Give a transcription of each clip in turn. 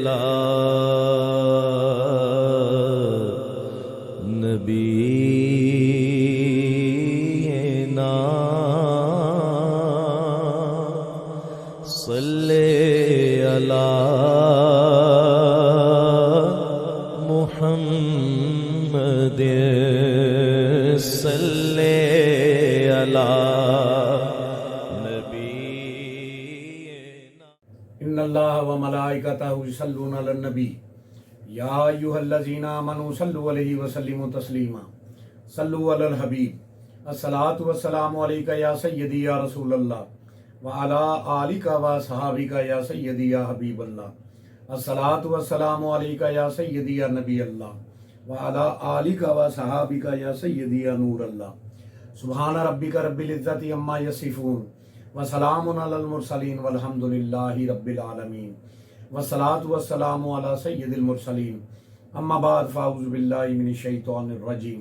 علی نبینا صلی علی محمد صلی علی ان اللہ و ملائکتہ یصلون علی النبی یا ایھا الذین آمنوا صلوا علیہ وسلموا تسلیما صلوا علی الحبیب الصلاۃ والسلام علیک یا سیدی یا رسول اللہ وعلی آلک و صحابک یا سیدی یا حبیب اللہ الصلاۃ والسلام علیک یا سیدی یا نبی اللہ وعلی آلک و صحابک یا سیدی یا نور اللہ سبحان ربک رب العزۃ عما یصفون وسلام علی المرسلین والحمد للہ رب العالمین والصلاۃ والسلام علی سید المرسلین اما بعد فاعوذ باللہ من الشیطان الرجیم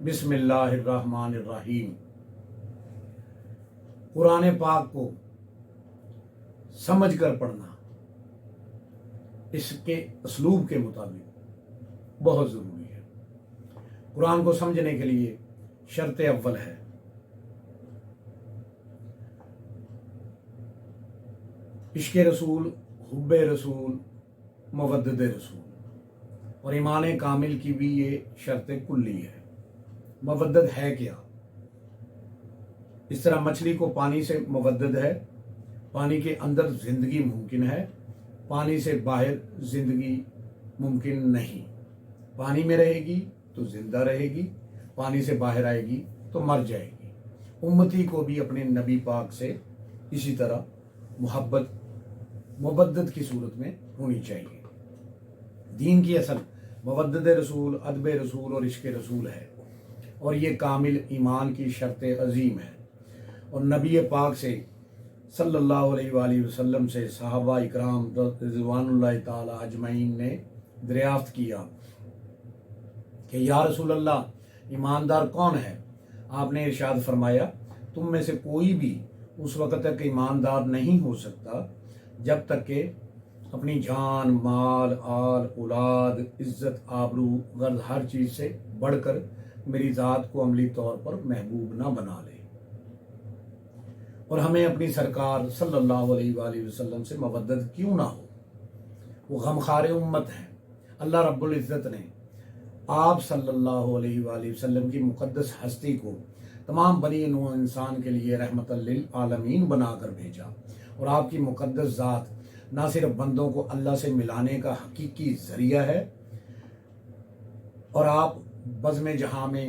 بسم اللہ الرحمن الرحیم۔ قرآن پاک کو سمجھ کر پڑھنا اس کے اسلوب کے مطابق بہت ضروری ہے۔ قرآن کو سمجھنے کے لیے شرط اول ہے عشق رسول، حب رسول، مودت رسول، اور ایمان کامل کی بھی یہ شرط کلی ہے۔ مودت ہے کیا؟ اس طرح مچھلی کو پانی سے مودت ہے، پانی کے اندر زندگی ممکن ہے، پانی سے باہر زندگی ممکن نہیں۔ پانی میں رہے گی تو زندہ رہے گی، پانی سے باہر آئے گی تو مر جائے گی۔ امتی کو بھی اپنے نبی پاک سے اسی طرح محبت مودت کی صورت میں ہونی چاہیے۔ دین کی اصل مودت رسول، ادب رسول اور عشق رسول ہے، اور یہ کامل ایمان کی شرط عظیم ہے۔ اور نبی پاک سے صلی اللہ علیہ وآلہ وسلم سے صحابہ اکرام رضوان اللہ تعالی اجمعین نے دریافت کیا کہ یا رسول اللہ ایماندار کون ہے؟ آپ نے ارشاد فرمایا تم میں سے کوئی بھی اس وقت تک ایماندار نہیں ہو سکتا جب تک کہ اپنی جان، مال، آل، اولاد، عزت، آبرو، غرض ہر چیز سے بڑھ کر میری ذات کو عملی طور پر محبوب نہ بنا لے۔ اور ہمیں اپنی سرکار صلی اللہ علیہ وآلہ وسلم سے مودت کیوں نہ ہو؟ وہ غمخوار امت ہیں۔ اللہ رب العزت نے آپ صلی اللہ علیہ وآلہ وسلم کی مقدس ہستی کو تمام بنی نوع انسان کے لیے رحمت للعالمین بنا کر بھیجا، اور آپ کی مقدس ذات نہ صرف بندوں کو اللہ سے ملانے کا حقیقی ذریعہ ہے، اور آپ بزم جہاں میں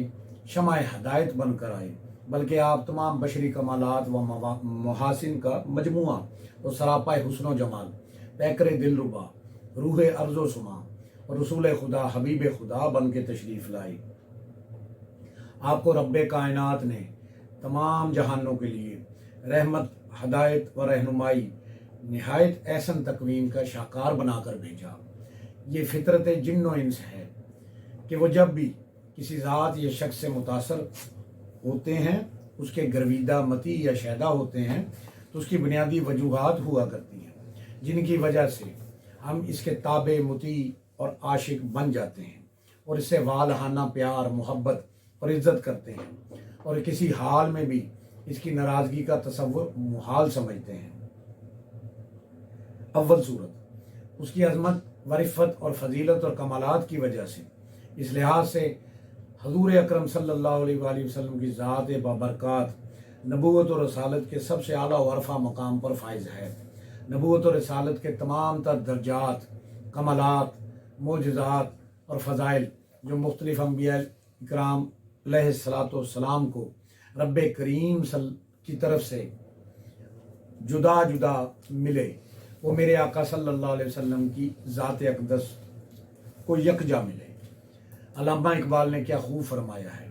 شمع ہدایت بن کر آئے، بلکہ آپ تمام بشری کمالات و محاسن کا مجموعہ اور سراپا حسن و جمال، پیکر دل ربا، روح ارض و سما اور رسول خدا، حبیب خدا بن کے تشریف لائے۔ آپ کو رب کائنات نے تمام جہانوں کے لیے رحمت، ہدایت و رہنمائی، نہایت احسن تکوین کا شاہکار بنا کر بھیجا۔ یہ فطرت جن و انس ہے کہ وہ جب بھی کسی ذات یا شخص سے متاثر ہوتے ہیں، اس کے گرویدہ، متی یا شیدا ہوتے ہیں، تو اس کی بنیادی وجوہات ہوا کرتی ہیں جن کی وجہ سے ہم اس کے تابع، مطیع اور عاشق بن جاتے ہیں، اور اس سے والہانہ پیار، محبت اور عزت کرتے ہیں، اور کسی حال میں بھی اس کی ناراضگی کا تصور محال سمجھتے ہیں۔ اول صورت اس کی عظمت و رفت اور فضیلت اور کمالات کی وجہ سے، اس لحاظ سے حضور اکرم صلی اللہ علیہ وآلہ وسلم کی ذات بابرکات نبوت و رسالت کے سب سے اعلیٰ و عرفہ مقام پر فائز ہے۔ نبوت و رسالت کے تمام تر درجات، کمالات، معجزات اور فضائل جو مختلف انبیاء اکرام علیہ الصلاۃ والسلام کو رب کریم کی طرف سے جدا جدا ملے، وہ میرے آقا صلی اللہ علیہ وسلم کی ذات اقدس کو یکجا ملے۔ علامہ اقبال نے کیا خوب فرمایا ہے،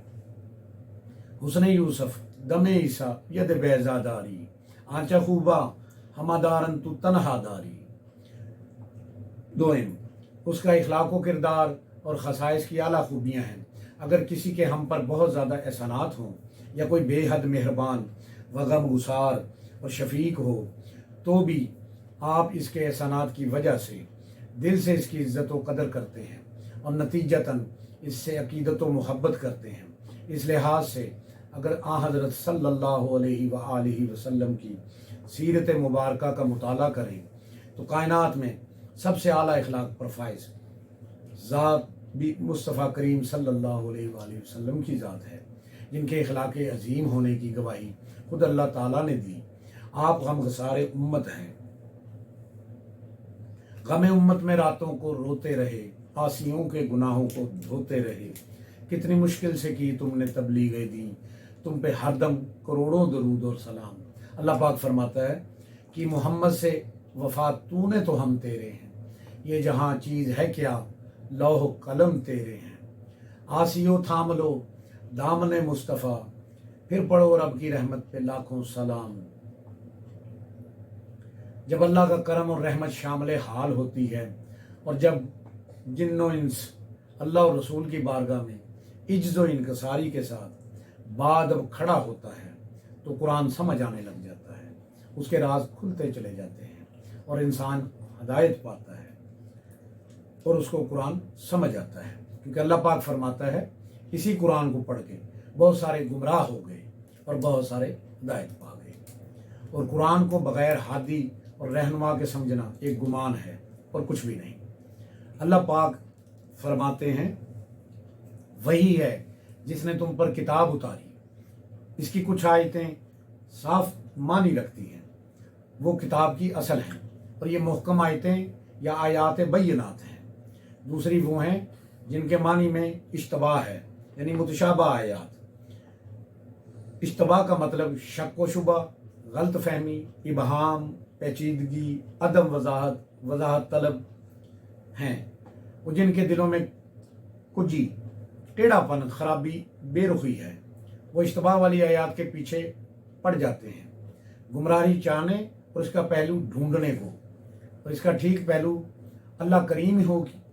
حسن یوسف دم عیسیٰ ید بیضا داری، آنچہ خوبا ہمادارن تو تنہا داری۔ دوئم اس کا اخلاق و کردار اور خصائص کی اعلیٰ خوبیاں ہیں۔ اگر کسی کے ہم پر بہت زیادہ احسانات ہوں، یا کوئی بے حد مہربان و غم گسار اور شفیق ہو، تو بھی آپ اس کے احسانات کی وجہ سے दिल से इसकी इज़्ज़त व कदर करते हैं और नतीजतन इससे अकीदत व मोहब्बत करते हैं। इस लिहाज से अगर आ हज़रत सल्लल्लाहु अलैहि व आलिहि वसल्लम की सीरत मुबारका का मुताला करें तो कायनात में सबसे आला इखलाक पर फाइज ज़ात भी मुस्तफ़ा करीम सल्लल्लाहु अलैहि वसल्लम की ज़ात है, जिनके इखलाक अजीम होने की गवाही खुद अल्लाह ताला ने दी। आप गमगसारे उम्मत हैं, गमे उम्मत में रातों को रोते रहे, आसियों के गुनाहों को धोते रहे। कितनी मुश्किल से की तुमने तबलीगें दी, तुम पे हरदम करोड़ों दरूद और सलाम। अल्लाह पाक फरमाता है कि मोहम्मद से वफा तूने तो हम तेरे हैं, ये जहाँ चीज़ है क्या लौह कलम तेरे हैं। आसियो थाम लो दामने मुस्तफ़ा, फिर पढ़ो रब की रहमत पे लाखों सलाम। जब अल्लाह का करम और रहमत शामिल हाल होती है और जब जिन्नो इंस अल्लाह और रसूल की बारगाह में इज्ज़ व इनकसारी के साथ बादब खड़ा होता है तो कुरान समझ आने लग जाता है, उसके राज खुलते चले जाते हैं और इंसान हदायत पाता है और उसको कुरान समझ आता है। क्योंकि अल्लाह पाक फरमाता है इसी कुरान को पढ़ के बहुत सारे गुमराह हो गए और बहुत सारे हिदायत पा गए। और कुरान को बग़ैर हादी और रहनुमा के समझना एक गुमान है और कुछ भी नहीं। अल्लाह पाक फरमाते हैं वही है जिसने तुम पर किताब उतारी, इसकी कुछ आयतें साफ मानी रखती हैं, वो किताब की असल हैं और ये मुहकम आयतें या आयात बैयनात हैं। दूसरी वो हैं जिनके मानी में इश्तबा है, यानी मुतशाबा आयात। इश्तबा का मतलब शक व शुबा, गलत फहमी, इबहाम, पेचीदगी, अदम वजाहत तलब हैं। वो जिनके दिलों में कुजी, टेढ़ापन, खराबी, बेरुखी है, वो इश्तबा वाली आयात के पीछे पड़ जाते हैं, गुमराही चाहने और इसका पहलू ढूंढने को। और इसका ठीक पहलू अल्लाह करीम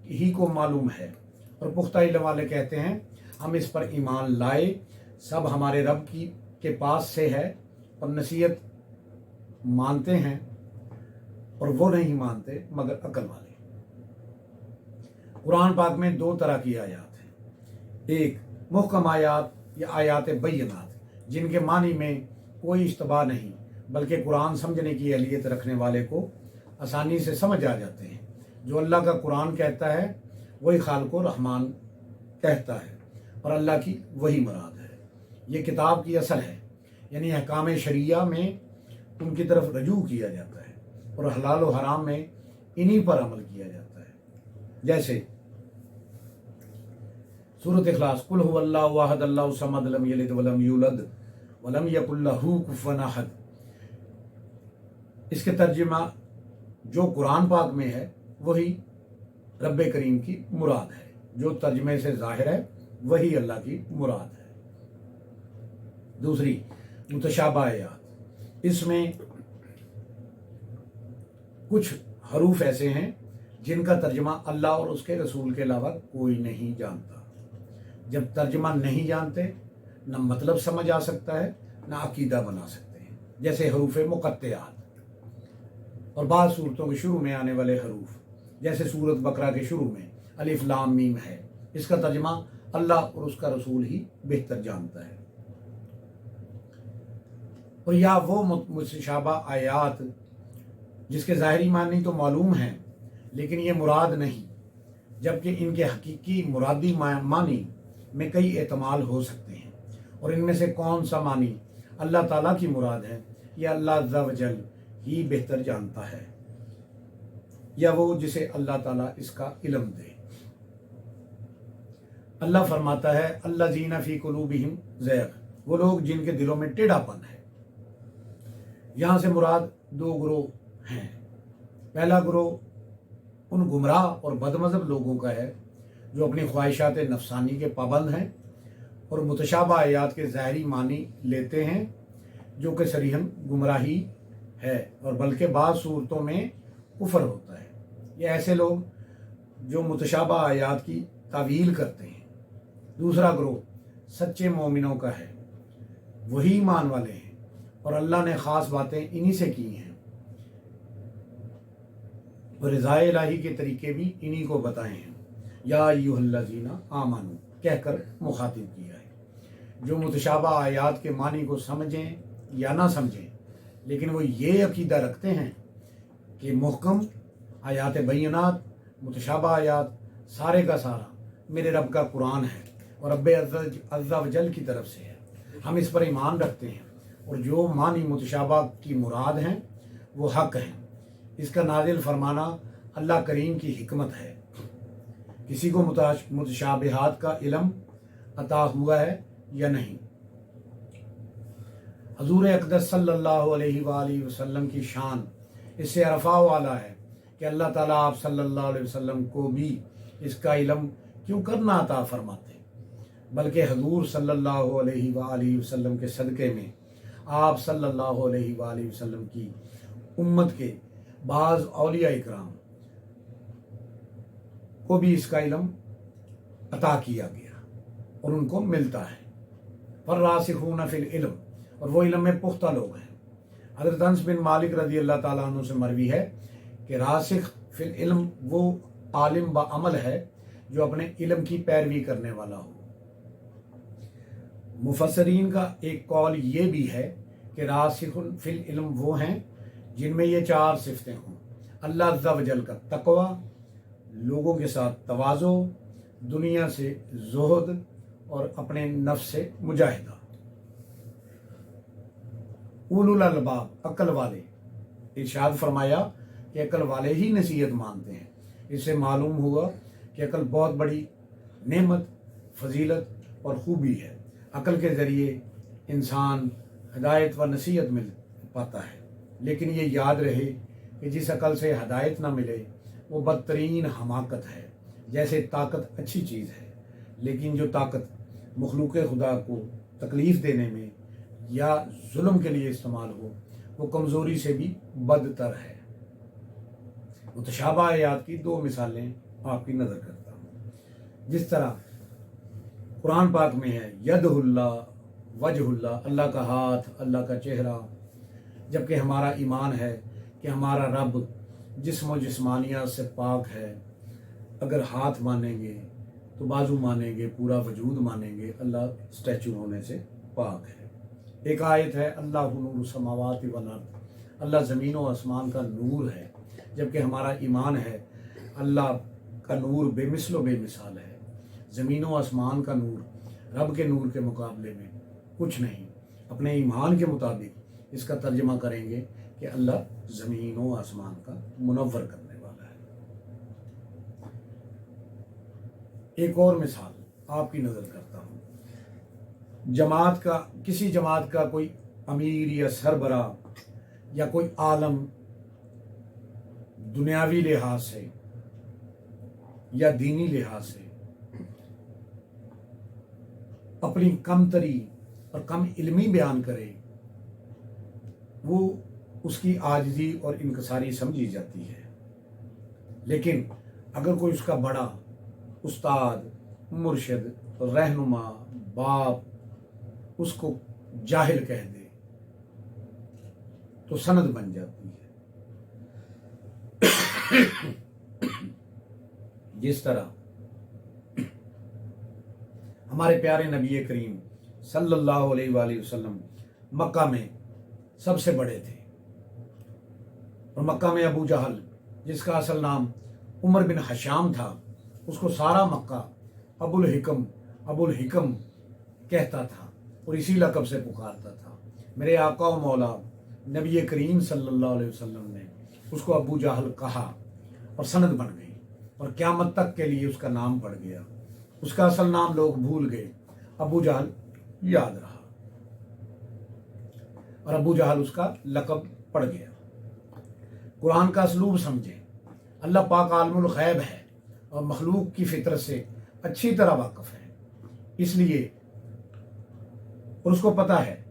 ही को मालूम है। और पुख्ता इल्म वाले कहते हैं हम इस पर ईमान लाए, सब हमारे रब के पास से है, और नसीहत मानते हैं और वो नहीं मानते मगर अकल वाले। कुरान पाक में दो तरह की आयात हैं, एक मुहकम आयात या आयात बैयनात, जिनके मानी में कोई इश्तबा नहीं बल्कि कुरान समझने की अहलियत रखने वाले को आसानी से समझ आ जाते हैं। जो अल्लाह का कुरान कहता है वही खालिक़ो रहमान कहता है और अल्लाह की वही मुराद है। ये किताब की असल है, यानी अहकाम शरिया में उनकी तरफ रजू किया जाता है और हलाल व हराम में इन्हीं पर अमल किया जाता है। जैसे सूरत इखलास, कुल हुवल्लाहु अहद अल्लाहु समद लम यलिद वलम यूलद वलम यकुल लहू कुफुवन अहद। इसके तर्जुमा जो कुरान पाक में है वही रब्बे करीम की मुराद है, जो तर्जमे से जाहिर है वही अल्लाह की मुराद है। दूसरी मुतशाबा आयात, इसमें कुछ हरूफ ऐसे हैं जिनका तर्जमा अल्लाह और उसके रसूल के अलावा कोई नहीं जानता। जब तर्जमा नहीं जानते न मतलब समझ आ सकता है न अकीदा बना सकते हैं। जैसे हरूफ मुक़त्तिआत और बाद सूरतों के शुरू में आने वाले हरूफ, जैसे सूरत बकरा के शुरू में अलिफ लाम मीम है, इसका तर्जमा अल्लाह और उसका रसूल ही बेहतर जानता है। और या वो मुतशाबा आयात जिसके ज़ाहिरी मानी तो मालूम हैं लेकिन ये मुराद नहीं, जबकि इनके हकीकी मुरादी मानी में कई एहतमाल हो सकते हैं। और इनमें से कौन सा मानी अल्लाह ताला की मुराद है या अल्लाह अज़्ज़ा वजल ही बेहतर जानता है, या वो जिसे अल्लाह ताला इसका इल्म दे। अल्लाह फरमाता है अल्लज़ीना फ़ी कुलूबिहिम ज़ैग़, वो लोग जिनके दिलों में टेढ़ापन है। यहाँ से मुराद दो ग्रोह हैं। पहला ग्रोह उन गुमराह और बदमज़हब लोगों का है जो अपनी ख्वाहिशात नफसानी के पाबंद हैं और मुतशाबा आयात के ज़ाहिरी मानी लेते हैं, जो कि सरीहन गुमराही है और बल्कि बाद सूरतों में कुफर होता है। ये ऐसे लोग जो मुतशाबा आयात की तावील करते हैं। दूसरा ग्रोह सच्चे मोमिनों का है, वही ईमान वाले हैं और अल्लाह ने ख़ास बातें इन्हीं से की हैं और रज़ाए इलाही के तरीके भी इन्हीं को बताए हैं। या अय्युहल्लज़ीना आमनू कहकर मुखातिब किया है। जो मुतशाबा आयात के मानी को समझें या ना समझें, लेकिन वो ये अकीदा रखते हैं कि मुहकम आयात बैयनात, मुतशाबा आयात सारे का सारा मेरे रब का कुरान है और रब्बे अज़्ज़ा वजल की तरफ से है, हम इस पर ईमान रखते हैं और जो मानी मुतशाबा की मुराद हैं वो हक हैं। इसका नाजिल फरमाना अल्लाह करीम की हिकमत है। किसी को मुतशाबिहात का इल्म अता हुआ है या नहीं। हजूर अक़दस सल्लल्लाहु अलैहि वसल्लम की शान इससे अरफा वाला है कि अल्लाह ताला आप सल्लल्लाहु अलैहि वसल्लम को भी इसका इल्म क्यों करना अता फरमाते, बल्कि हजूर सल्लल्लाहु अलैहि वसल्लम के सदक़े में आप सल्लल्लाहु अलैहि वसल्लम की उम्मत के बाज़ औलिया इकराम को भी इसका इल्म अता किया गया और उनको मिलता है। पर रासिखून फिल इल्म, और वो इल्म में पुख्ता लोग हैं। हज़रत अनस बिन मालिक रज़ी अल्लाह ताला अन्हु से मरवी है कि रासिख फिल इल्म वो आलिम ब अमल है जो अपने इल्म की पैरवी करने वाला हो। मुफस्सरीन का एक कौल ये भी है कि रासिखुन फिल इल्म वो हैं जिनमें ये चार सिफतें हों: अल्लाह अज़्ज़ा वजल का तक़वा, लोगों के साथ तवाज़ो, दुनिया से ज़ुहद और अपने नफ्स से मुजाहिदा। उलुल अलबाब, अक्ल वाले, इरशाद फरमाया कि अक्ल वाले ही नसीहत मानते हैं। इससे मालूम हुआ कि अक्ल बहुत बड़ी नेमत, फजीलत और खूबी है। अक्ल के ज़रिए इंसान हिदायत व नसीहत मिल पाता है, लेकिन ये याद रहे कि जिस अक्ल से हिदायत ना मिले वो बदतरीन हमाकत है। जैसे ताकत अच्छी चीज़ है, लेकिन जो ताकत मखलूक खुदा को तकलीफ़ देने में या जुल्म के लिए इस्तेमाल हो वो कमज़ोरी से भी बदतर है। मुतशाबा आयात की दो मिसालें आपकी नज़र करता हूँ। जिस तरह कुरान पाक में है यदहुल्ला वजहुल्ला, अल्लाह का हाथ, अल्लाह का चेहरा, जबकि हमारा ईमान है कि हमारा रब जिस्म व जिस्मानियत से पाक है। अगर हाथ मानेंगे तो बाजू मानेंगे, पूरा वजूद मानेंगे, अल्लाह स्टैचू होने से पाक है। एक आयत है अल्लाह नूरु समावाति वल अर्द, अल्लाह ज़मीन व आसमान का नूर है, जबकि हमारा ईमान है अल्लाह का नूर बेमिसल बेमिसाल है। ज़मीन व आसमान का नूर रब के नूर के मुकाबले में कुछ नहीं। अपने ईमान के मुताबिक इसका तर्जमा करेंगे कि अल्लाह ज़मीन व आसमान का मुनव्वर करने वाला है। एक और मिसाल आपकी नज़र करता हूँ। जमात का, किसी जमात का कोई अमीर या सरबरा या कोई आलम दुनियावी लिहाज से या दीनी लिहाज से अपनी कमतरी और कम इल्मी बयान करे, वो उसकी आजिज़ी और इनकसारी समझी जाती है। लेकिन अगर कोई उसका बड़ा उस्ताद, मुर्शिद, रहनुमा, बाप उसको जाहिल कह दे तो सनद बन जाती है। जिस तरह हमारे प्यारे नबी करीम सल्लल्लाहु अलैहि वसल्लम मक्का में सबसे बड़े थे और मक्का में अबू जहल, जिसका असल नाम उमर बिन हशाम था, उसको सारा मक्का अबुल हिकम कहता था और इसी लक़ब से पुकारता था। मेरे आका व मौला नबी करीम सल्लल्लाहु अलैहि वसल्लम ने उसको अबू जहल कहा और सनद बन गई और क़यामत तक के लिए उसका नाम पड़ गया। उसका असल नाम लोग भूल गए, अबू जहल याद रहा और अबू जहल उसका लक़ब पड़ गया। कुरान का असलूब समझें। अल्लाह पाक आलमुल गैब है और मखलूक की फितरत से अच्छी तरह वाकिफ़ है, इसलिए और उसको पता है,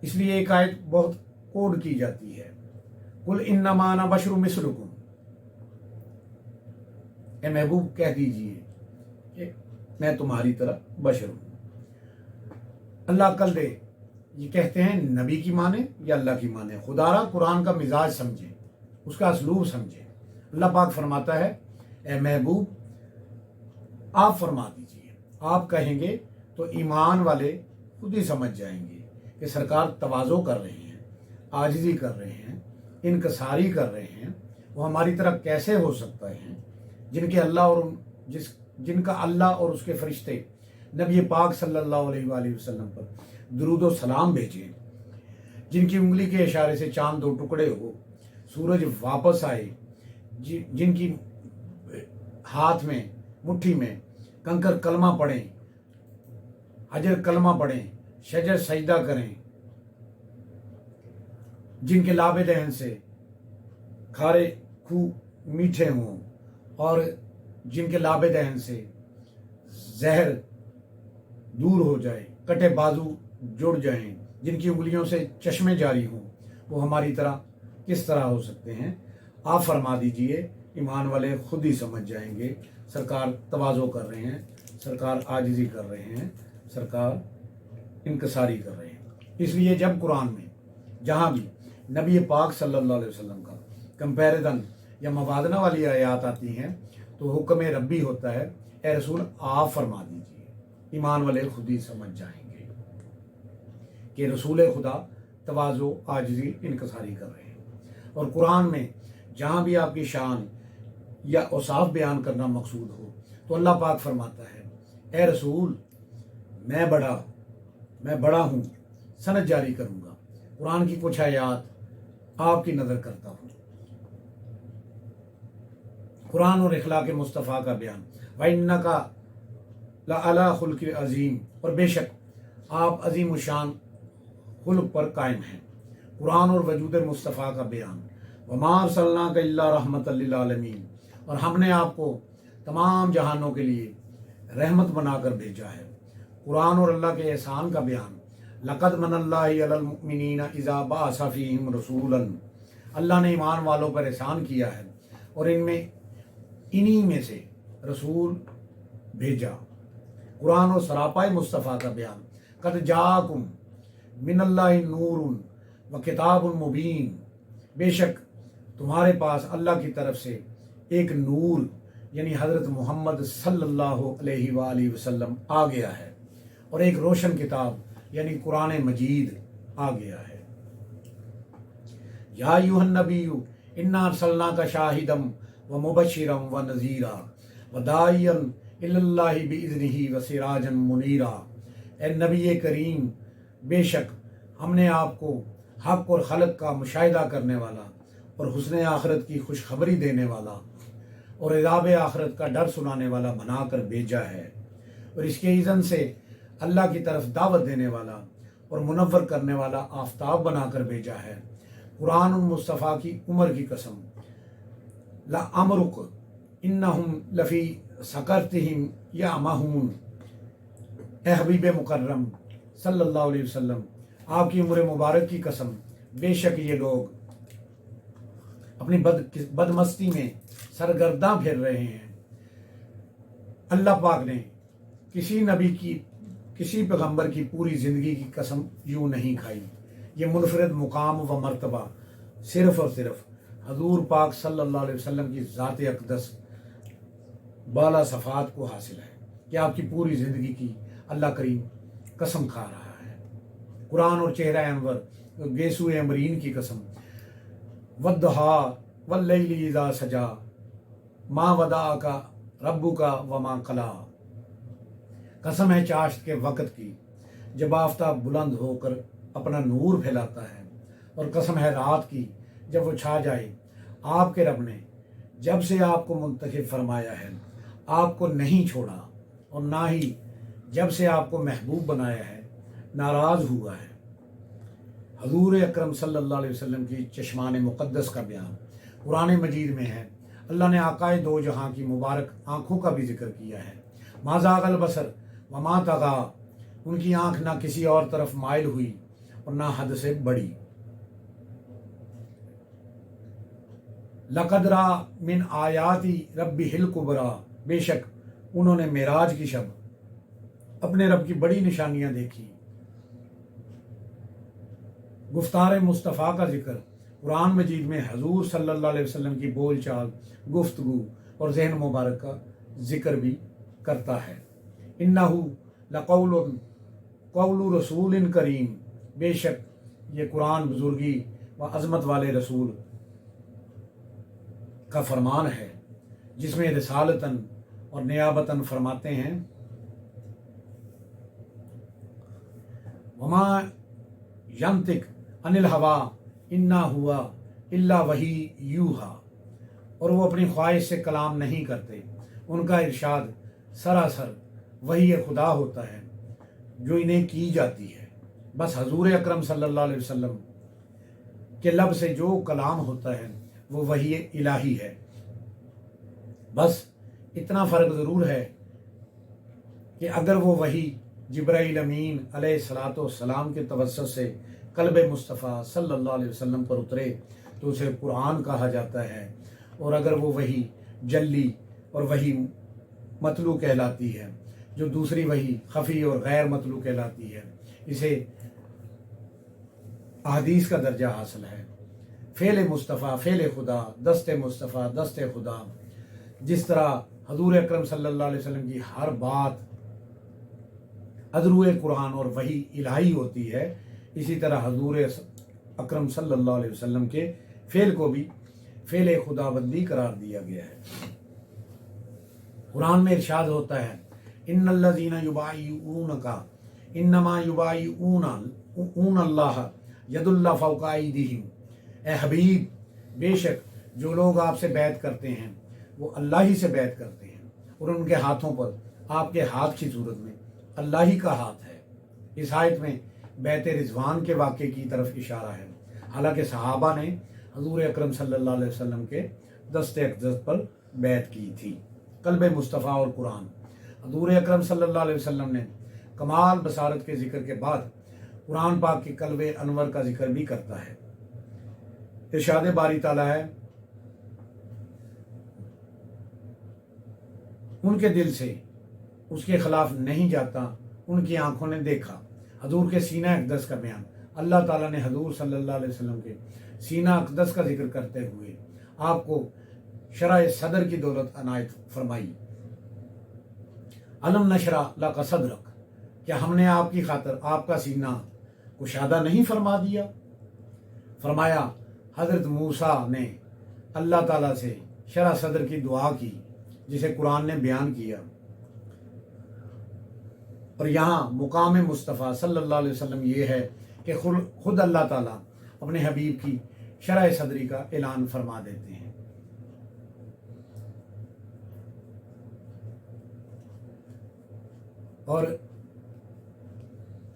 इसलिए एक आयत बहुत कोड की जाती है, कुल इन्नमा अना बशरुम मिसलुकुम, ए महबूब कह दीजिए कि मैं तुम्हारी तरह बशर हूँ। अल्लाह अक्ल दे, ये कहते हैं नबी की माने या अल्लाह की माने। खुदारा कुरान का मिजाज समझें। उसका असलूब समझें। अल्लाह पाक फरमाता है, ए महबूब आप फरमा दीजिए, आप कहेंगे तो ईमान वाले खुद ही समझ जाएंगे कि सरकार तवाज़ो कर रहे हैं, आजिज़ी कर रहे हैं, इनकसारी कर रहे हैं। वो हमारी तरह कैसे हो सकता है जिनका अल्लाह और उसके फरिश्ते नबी पाक सल्लल्लाहु अलैहि वसल्लम पर दुरूद व सलाम भेजें, जिनकी उंगली के इशारे से चांद दो टुकड़े हो, सूरज वापस आए, जिनकी हाथ में मुट्ठी में कंकर कलमा पढ़ें, हजर कलमा पढ़ें, शजर सजदा करें, जिनके लाबे दहन से खारे खूह मीठे हों और जिनके लाबे दहन से जहर दूर हो जाए, कटे बाजू जुड़ जाएं, जिनकी उंगलियों से चश्मे जारी हों, वो हमारी तरह किस तरह हो सकते हैं? आप फरमा दीजिए, ईमान वाले खुद ही समझ जाएंगे। सरकार तवाज़ो कर रहे हैं, सरकार आजिज़ी कर रहे हैं, सरकार इनकसारी कर रहे हैं। इसलिए जब कुरान में जहाँ भी नबी पाक सल्लल्लाहु अलैहि वसल्लम का कंपैरिजन या मवादना वाली आयात आती हैं तो हुक्म रब्बी होता है, ए रसूल आप फरमा दीजिए, ईमान वाले खुद ही समझ जाएंगे कि रसूल खुदा तवाज़ो आजिज़ी इनकसारी कर रहे हैं। और कुरान में जहाँ भी आपकी शान या औसाफ बयान करना मकसूद हो तो अल्लाह पाक फरमाता है, ए रसूल मैं बड़ा हूँ, सनद जारी करूँगा। कुरान की कुछ आयात आपकी नज़र करता हूँ। कुरान और इखलाक मुस्तफ़ा का बयान, वइन्नका लअला खुल्क़िन अज़ीम, और बेशक आप अज़ीम शान खुल्क़ पर कायम हैं। कुरान और वजूद मुस्तफ़ा का बयान, वमा अरसलनाका इल्ला रहमतल लिल आलमीन, और हमने आपको तमाम जहानों के लिए रहमत बनाकर भेजा है। कुरान और अल्लाह के एहसान का बयान, लक़द मनल्लाहु अलल मुमिनीना इज़ा बअसा फ़ीहिम रसूलन, अल्लाह ने ईमान वालों पर एहसान किया है और इन्हीं में से रसूल भेजा। कुरान और सरापाए मुस्तफ़ा का बयान, कद जाकुम मिनल्लाहि नूरुन व किताबुन मुबीन, बेशक तुम्हारे पास अल्लाह की तरफ से एक नूर यानी हज़रत मोहम्मद सल्लल्लाहु अलैहि वसल्लम आ गया है और एक रोशन किताब यानी कुरान मजीद आ गया है। या अय्युहन नबिय्यु इन्ना अरसलनाका शाहिदम व मुबश्शिरम व नज़ीरा व दाइयन इलल्लाहि बिइज़्निही व सिराजन मुनीरा, ए नबी करीम बेशक हमने आपको हक़ और खलक का मुशाहिदा करने वाला और हुस्न आखिरत की खुशखबरी देने वाला और इज़ाब आखिरत का डर सुनाने वाला बनाकर भेजा है, और इसके इज़न से अल्लाह की तरफ दावत देने वाला और मुनव्वर करने वाला आफताब बनाकर भेजा है। कुरान मुस्तफ़ा की उम्र की कसम, ला अमरुक इन्नहुम लफ़ी सकरतिहिम यामहून, ए हबीब मुकर्रम सल्लल्लाहु अलैहि वसल्लम आपकी उम्र मुबारक की कसम, बेशक ये लोग अपनी बदमस्ती में सरगर्दा फिर रहे हैं। अल्लाह पाक ने किसी नबी की, किसी पैगंबर की पूरी ज़िंदगी की कसम यूँ नहीं खाई। ये मुनफरद मुकाम व मर्तबा सिर्फ़ और सिर्फ हजूर पाक सल्लल्लाहु अलैहि वसल्लम की ज़ात अक़दस बाला सफ़ात को हासिल है कि आपकी पूरी ज़िंदगी की अल्लाह करीम कसम खा रहा है। कुरान और चेहरा अनवर गेसु अमरीन की कसम, वद्दुहा वल्लैलि इज़ा सजा मा वदाअका रब्बुका व मा कला, कसम है चाश्त के वक़्त की जब आफ़ताब बुलंद होकर अपना नूर फैलाता है, और कसम है रात की जब वो छा जाए। आपके रब ने जब से आपको मुंतखब फरमाया है आपको नहीं छोड़ा, और ना ही जब से आपको महबूब बनाया है नाराज़ हुआ है। हजूर अकरम सल्लल्लाहु अलैहि वसल्लम की चश्मान मुक़द्दस का बयान कुरान मजीद में है। अल्लाह ने आकाए दो जहां की मुबारक आँखों का भी जिक्र किया है। मा ज़ाग़ल बसर व मा तग़ा, उनकी आँख ना किसी और तरफ माइल हुई और ना हद से बढ़ी। लक़द रा मिन आयाति रब्बिहिल कुबरा, बेशक उन्होंने मेराज की शब अपने रब की बड़ी निशानियां देखी। गुफ्तार मुस्तफ़ा का जिक्र قرآن مجید میں حضور صلی اللہ علیہ وسلم کی بول چال، گفتگو اور ذہن مبارک کا ذکر بھی کرتا ہے۔ انہ لقول قول رسول کریم، بے شک یہ قرآن بزرگی و عظمت والے رسول کا فرمان ہے، جس میں رسالتاً اور نیابتاً فرماتے ہیں وما ینطق عن الہوا انا ہوا الا وحی یوحا، اور وہ اپنی خواہش سے کلام نہیں کرتے، ان کا ارشاد سراسر وحی خدا ہوتا ہے جو انہیں کی جاتی ہے۔ بس حضور اکرم صلی اللہ علیہ وسلم کے لب سے جو کلام ہوتا ہے وہ وحی الہی ہے۔ بس اتنا فرق ضرور ہے کہ اگر وہ وحی جبرائیل امین علیہ الصلاۃ والسلام کے توسط سے قلب مصطفیٰ صلی اللہ علیہ وسلم پر اترے تو اسے قرآن کہا جاتا ہے، اور اگر وہ وحی جلی اور وحی مطلوع کہلاتی ہے، جو دوسری وحی خفی اور غیر مطلوع کہلاتی ہے، اسے احادیث کا درجہ حاصل ہے۔ فعل مصطفیٰ فعل خدا، دست مصطفیٰ دست خدا۔ جس طرح حضور اکرم صلی اللہ علیہ وسلم کی ہر بات ادروئے قرآن اور وحی الہی ہوتی ہے، اسی طرح حضور اکرم صلی اللہ علیہ وسلم کے فعل کو بھی فعل خدا بندی قرار دیا گیا ہے۔ قرآن میں ارشاد ہوتا ہے ان الذین یبایعونک انما یبایعون اللہ ید اللہ فوق ایدیہم، اے حبیب بے شک جو لوگ آپ سے بیعت کرتے ہیں وہ اللہ ہی سے بیعت کرتے ہیں، اور ان کے ہاتھوں پر آپ کے ہاتھ کی صورت میں اللہ ہی کا ہاتھ ہے۔ اس آیت میں بیعت رضوان کے واقعے کی طرف اشارہ ہے، حالانکہ صحابہ نے حضور اکرم صلی اللہ علیہ وسلم کے دست اقدس پر بیعت کی تھی۔ قلب مصطفیٰ اور قرآن۔ حضور اکرم صلی اللہ علیہ وسلم نے کمال بصارت کے ذکر کے بعد قرآن پاک کے قلب انور کا ذکر بھی کرتا ہے۔ ارشاد باری تعالیٰ ہے ان کے دل سے اس کے خلاف نہیں جاتا، ان کی آنکھوں نے دیکھا۔ حضور کے سینہ اقدس کا بیان۔ اللہ تعالیٰ نے حضور صلی اللہ علیہ وسلم کے سینہ اقدس کا ذکر کرتے ہوئے آپ کو شرح صدر کی دولت عنایت فرمائی۔ علم نشرح لک صدرک، کیا ہم نے آپ کی خاطر آپ کا سینہ کشادہ نہیں فرما دیا؟ فرمایا حضرت موسیٰ نے اللہ تعالیٰ سے شرح صدر کی دعا کی جسے قرآن نے بیان کیا، اور یہاں مقام مصطفیٰ صلی اللہ علیہ وسلم یہ ہے کہ خود اللہ تعالیٰ اپنے حبیب کی شرح صدری کا اعلان فرما دیتے ہیں۔ اور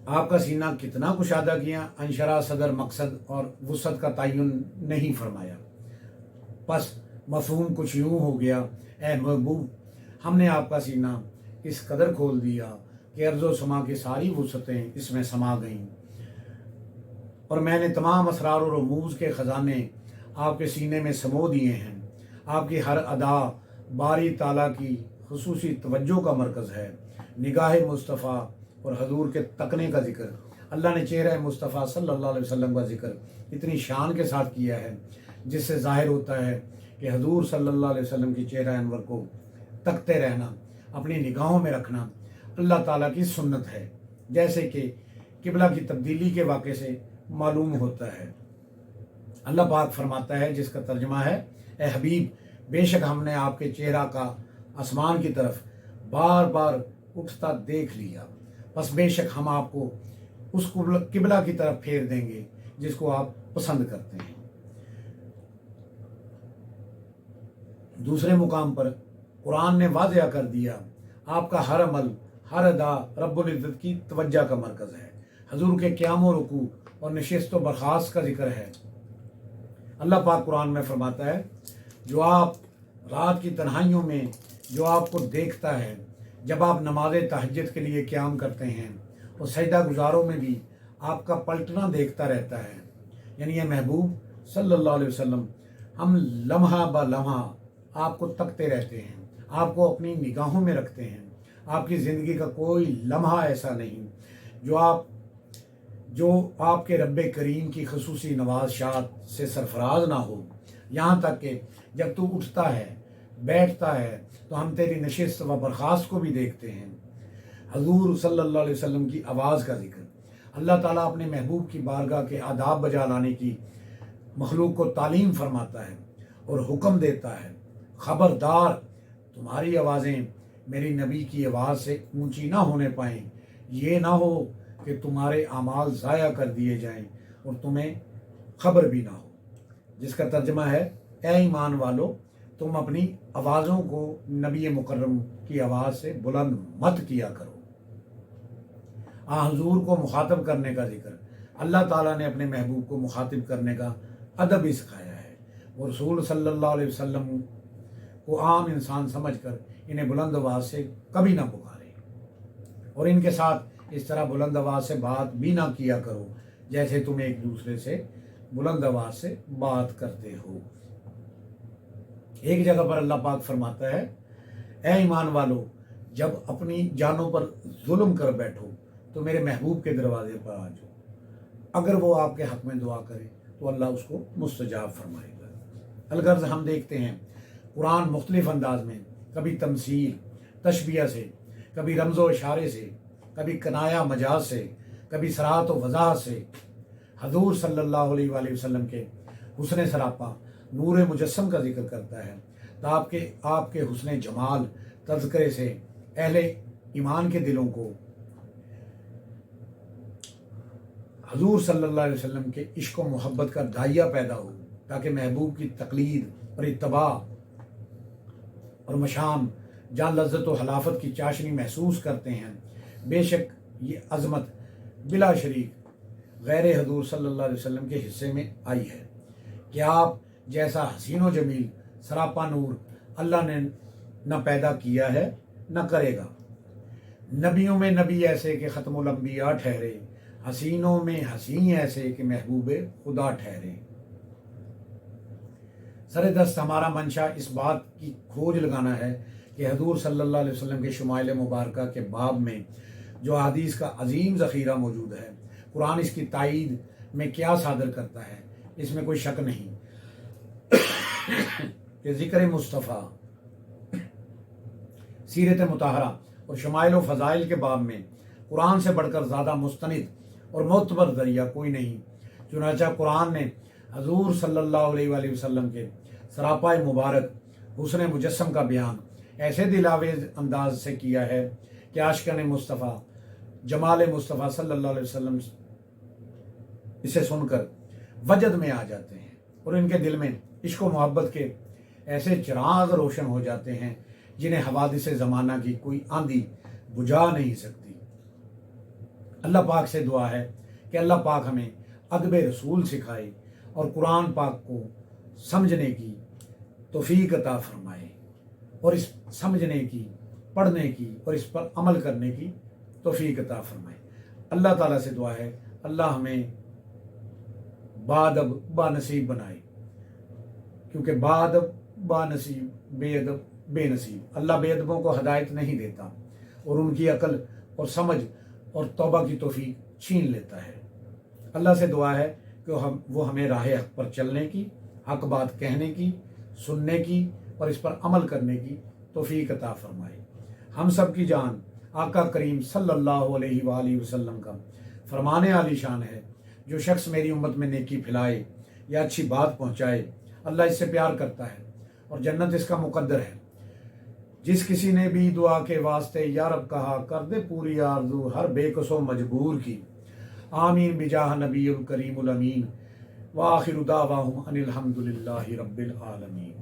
آپ کا سینہ کتنا کشادہ کیا، انشرح صدر مقصد اور وسعت کا تعین نہیں فرمایا۔ پس مفہوم کچھ یوں ہو گیا، اے محبوب ہم نے آپ کا سینہ اس قدر کھول دیا کہ ارض و سما کی ساری وسعتیں اس میں سما گئیں، اور میں نے تمام اسرار و رموز کے خزانے آپ کے سینے میں سمو دیے ہیں۔ آپ کی ہر ادا باری تعالیٰ کی خصوصی توجہ کا مرکز ہے۔ نگاہ مصطفیٰ اور حضور کے تکنے کا ذکر، اللہ نے چہرہ مصطفیٰ صلی اللہ علیہ وسلم کا ذکر اتنی شان کے ساتھ کیا ہے، جس سے ظاہر ہوتا ہے کہ حضور صلی اللہ علیہ وسلم کی چہرہ انور کو تکتے رہنا، اپنی نگاہوں میں رکھنا اللہ تعالیٰ کی سنت ہے، جیسے کہ قبلہ کی تبدیلی کے واقعے سے معلوم ہوتا ہے۔ اللہ پاک فرماتا ہے، جس کا ترجمہ ہے، اے حبیب بے شک ہم نے آپ کے چہرہ کا آسمان کی طرف بار بار اٹھتا دیکھ لیا، بس بے شک ہم آپ کو اس قبلہ کی طرف پھیر دیں گے جس کو آپ پسند کرتے ہیں۔ دوسرے مقام پر قرآن نے واضح کر دیا آپ کا ہر عمل ہر ادا رب العزت کی توجہ کا مرکز ہے۔ حضور کے قیام و رکوع اور نشست و برخاست کا ذکر ہے۔ اللہ پاک قرآن میں فرماتا ہے، جو آپ رات کی تنہائیوں میں جو آپ کو دیکھتا ہے جب آپ نماز تہجد کے لیے قیام کرتے ہیں، اور سجدہ گزاروں میں بھی آپ کا پلٹنا دیکھتا رہتا ہے۔ یعنی یہ محبوب صلی اللہ علیہ وسلم ہم لمحہ با لمحہ آپ کو تکتے رہتے ہیں، آپ کو اپنی نگاہوں میں رکھتے ہیں۔ آپ کی زندگی کا کوئی لمحہ ایسا نہیں جو آپ جو آپ کے رب کریم کی خصوصی نوازشات سے سرفراز نہ ہو، یہاں تک کہ جب تو اٹھتا ہے بیٹھتا ہے تو ہم تیری نشست و برخاست کو بھی دیکھتے ہیں۔ حضور صلی اللہ علیہ وسلم کی آواز کا ذکر، اللہ تعالیٰ اپنے محبوب کی بارگاہ کے آداب بجا لانے کی مخلوق کو تعلیم فرماتا ہے اور حکم دیتا ہے، خبردار تمہاری آوازیں میری نبی کی آواز سے اونچی نہ ہونے پائیں، یہ نہ ہو کہ تمہارے اعمال ضائع کر دیے جائیں اور تمہیں خبر بھی نہ ہو، جس کا ترجمہ ہے اے ایمان والو، تم اپنی آوازوں کو نبی مکرم کی آواز سے بلند مت کیا کرو۔ حضور کو مخاطب کرنے کا ذکر، اللہ تعالیٰ نے اپنے محبوب کو مخاطب کرنے کا ادب ہی سکھایا ہے۔ وہ رسول صلی اللہ علیہ وسلم کو عام انسان سمجھ کر انہیں بلند آواز سے کبھی نہ پکارے اور ان کے ساتھ اس طرح بلند آواز سے بات بھی نہ کیا کرو جیسے تم ایک دوسرے سے بلند آواز سے بات کرتے ہو۔ ایک جگہ پر اللہ پاک فرماتا ہے، اے ایمان والو، جب اپنی جانوں پر ظلم کر بیٹھو تو میرے محبوب کے دروازے پر آ جاؤ، اگر وہ آپ کے حق میں دعا کرے تو اللہ اس کو مستجاب فرمائے گا۔ الغرض ہم دیکھتے ہیں قرآن مختلف انداز میں، کبھی تمثیل تشبیہ سے، کبھی رمز و اشارے سے، کبھی کنایا مجاز سے، کبھی صراحت و وضاحت سے حضور صلی اللہ علیہ وآلہ وسلم کے حسن سراپا نور مجسم کا ذکر کرتا ہے، تاکہ آپ کے حسن جمال تذکرے سے اہل ایمان کے دلوں کو حضور صلی اللہ علیہ وسلم کے عشق و محبت کا داعیہ پیدا ہو، تاکہ محبوب کی تقلید اور اتباع اور مشام جان لذت و حلافت کی چاشنی محسوس کرتے ہیں۔ بے شک یہ عظمت بلا شریک غیر حضور صلی اللہ علیہ وسلم کے حصے میں آئی ہے کہ آپ جیسا حسین و جمیل سراپا نور اللہ نے نہ پیدا کیا ہے نہ کرے گا۔ نبیوں میں نبی ایسے کہ ختم الانبیاء ٹھہرے، حسینوں میں حسین ایسے کہ محبوب خدا ٹھہرے۔ سر دست ہمارا منشا اس بات کی کھوج لگانا ہے کہ حضور صلی اللہ علیہ وسلم کے شمائل مبارکہ کے باب میں جو احادیث کا عظیم ذخیرہ موجود ہے، قرآن اس کی تائید میں کیا صادر کرتا ہے، اس میں کوئی شک نہیں کہ ذکر مصطفیٰ، سیرت مطہرہ اور شمائل و فضائل کے باب میں قرآن سے بڑھ کر زیادہ مستند اور معتبر ذریعہ کوئی نہیں۔ چنانچہ قرآن نے حضور صلی اللہ علیہ وآلہ وسلم کے سراپا مبارک حسن مجسم کا بیان ایسے دلاویز انداز سے کیا ہے کہ عاشقان مصطفیٰ جمال مصطفیٰ صلی اللہ علیہ وسلم اسے سن کر وجد میں آ جاتے ہیں اور ان کے دل میں عشق و محبت کے ایسے چراغ روشن ہو جاتے ہیں جنہیں حوادث زمانہ کی کوئی آندھی بجھا نہیں سکتی۔ اللہ پاک سے دعا ہے کہ اللہ پاک ہمیں ادب رسول سکھائے اور قرآن پاک کو سمجھنے کی توفیق عطا فرمائے اور اس سمجھنے کی، پڑھنے کی اور اس پر عمل کرنے کی توفیق عطا فرمائے۔ اللہ تعالیٰ سے دعا ہے اللہ ہمیں بادب با نصیب بنائے، کیونکہ بادب با نصیب بے ادب بے نصیب، اللہ بے ادبوں کو ہدایت نہیں دیتا اور ان کی عقل اور سمجھ اور توبہ کی توفیق چھین لیتا ہے۔ اللہ سے دعا ہے کہ وہ ہمیں راہ حق پر چلنے کی، حق بات کہنے کی، سننے کی اور اس پر عمل کرنے کی توفیق عطا فرمائے۔ ہم سب کی جان آقا کریم صلی اللہ علیہ وآلہ وسلم کا فرمان عالی شان ہے، جو شخص میری امت میں نیکی پھیلائے یا اچھی بات پہنچائے، اللہ اس سے پیار کرتا ہے اور جنت اس کا مقدر ہے۔ جس کسی نے بھی دعا کے واسطے یا رب کہا، کر دے پوری آرزو ہر بے کس و مجبور کی، آمین بجاہ نبی الکریم الامین، وآخر دعواہم ان الحمد للہ رب العالمین۔